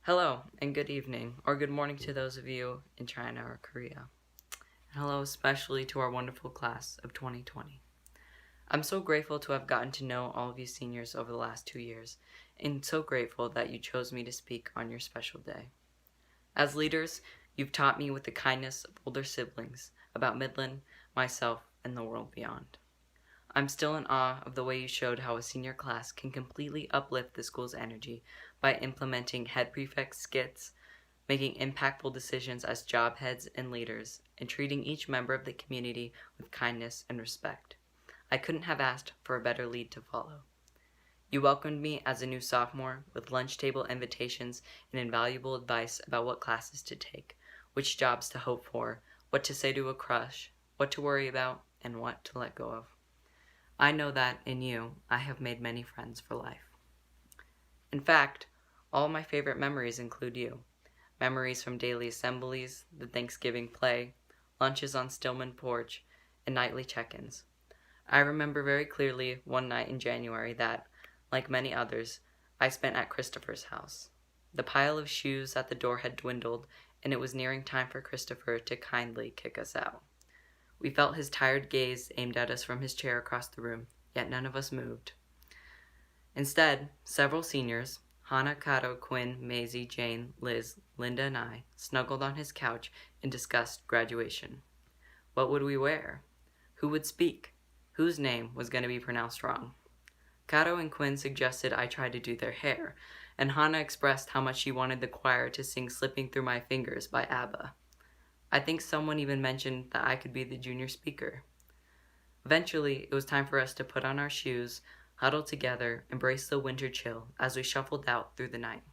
Hello and good evening, or good morning to those of you in China or Korea. And hello especially to our wonderful class of 2020. I'm so grateful to have gotten to know all of you seniors over the last 2 years, and so grateful that you chose me to speak on your special day. As leaders, you've taught me with the kindness of older siblings about Midland, myself, and the world beyond. I'm still in awe of the way you showed how a senior class can completely uplift the school's energy by implementing head prefect skits, making impactful decisions as job heads and leaders, and treating each member of the community with kindness and respect. I couldn't have asked for a better lead to follow. You welcomed me as a new sophomore with lunch table invitations and invaluable advice about what classes to take, which jobs to hope for, what to say to a crush, what to worry about, and what to let go of. I know that, in you, I have made many friends for life. In fact, all my favorite memories include you. Memories from daily assemblies, the Thanksgiving play, lunches on Stillman Porch, and nightly check-ins. I remember very clearly one night in January that, like many others, I spent at Christopher's house. The pile of shoes at the door had dwindled, and it was nearing time for Christopher to kindly kick us out. We felt his tired gaze aimed at us from his chair across the room, yet none of us moved. Instead, several seniors, Hannah, Kato, Quinn, Maisie, Jane, Liz, Linda, and I, snuggled on his couch and discussed graduation. What would we wear? Who would speak? Whose name was going to be pronounced wrong? Kato and Quinn suggested I try to do their hair, and Hannah expressed how much she wanted the choir to sing Slipping Through My Fingers by ABBA. I think someone even mentioned that I could be the junior speaker. Eventually, it was time for us to put on our shoes, huddle together, embrace the winter chill as we shuffled out through the night.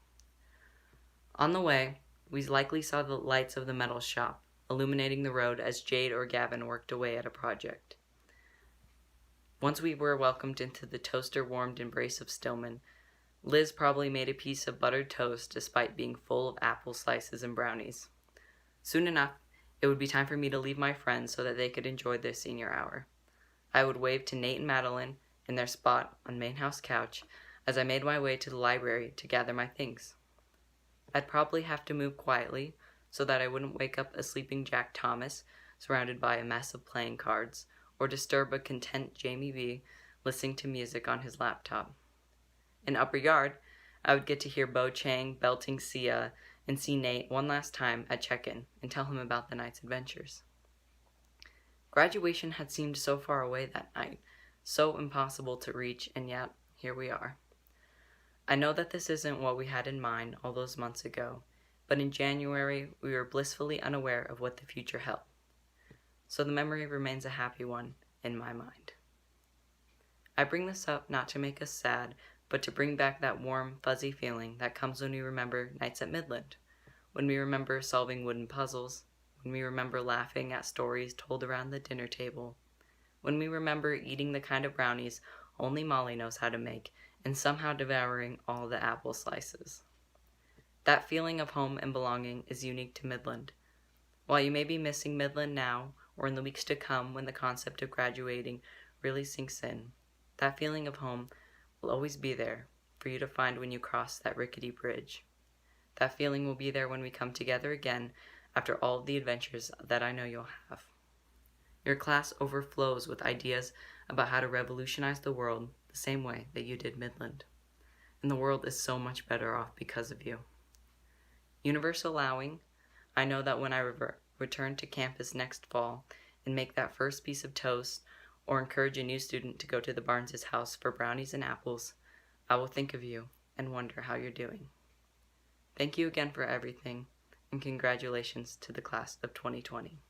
On the way, we likely saw the lights of the metal shop, illuminating the road as Jade or Gavin worked away at a project. Once we were welcomed into the toaster-warmed embrace of Stillman, Liz probably made a piece of buttered toast despite being full of apple slices and brownies. Soon enough, it would be time for me to leave my friends so that they could enjoy their senior hour. I would wave to Nate and Madeline in their spot on main house couch as I made my way to the library to gather my things. I'd probably have to move quietly so that I wouldn't wake up a sleeping Jack Thomas surrounded by a mess of playing cards or disturb a content Jamie V listening to music on his laptop. In Upper Yard, I would get to hear Bo Chang belting Sia and see Nate one last time at check-in and tell him about the night's adventures. Graduation had seemed so far away that night, so impossible to reach, and yet here we are. I know that this isn't what we had in mind all those months ago, but in January we were blissfully unaware of what the future held. So the memory remains a happy one in my mind. I bring this up not to make us sad, but to bring back that warm, fuzzy feeling that comes when we remember nights at Midland, when we remember solving wooden puzzles, when we remember laughing at stories told around the dinner table, when we remember eating the kind of brownies only Molly knows how to make and somehow devouring all the apple slices. That feeling of home and belonging is unique to Midland. While you may be missing Midland now or in the weeks to come when the concept of graduating really sinks in, that feeling of home will always be there for you to find when you cross that rickety bridge. That feeling will be there when we come together again after all of the adventures that I know you'll have. Your class overflows with ideas about how to revolutionize the world the same way that you did Midland. And the world is so much better off because of you. Universe allowing, I know that when I return to campus next fall and make that first piece of toast or encourage a new student to go to the Barnes' house for brownies and apples, I will think of you and wonder how you're doing. Thank you again for everything, and congratulations to the class of 2020.